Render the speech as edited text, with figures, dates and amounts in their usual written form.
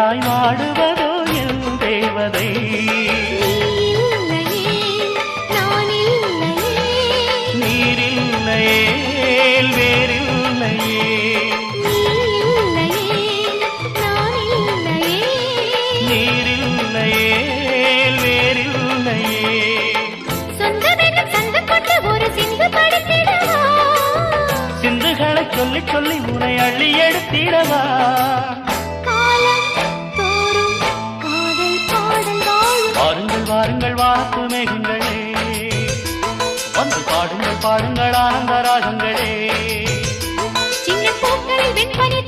எனக்காய் வாடுவதோ என் தேவதை. நீரில்லையே வேறில்லையே, நீரில்லையே வேறில்லையே. சிந்துகளை சொல்லி சொல்லி உனை அள்ளி எடுத்திடவா. வாருங்கள் வாருங்கள் வானத்து மேகங்களே, வந்து பாடுங்கள் பாடுங்கள் ஆனந்த ராகங்களே. சின்ன பூக்களில் வெண்பனி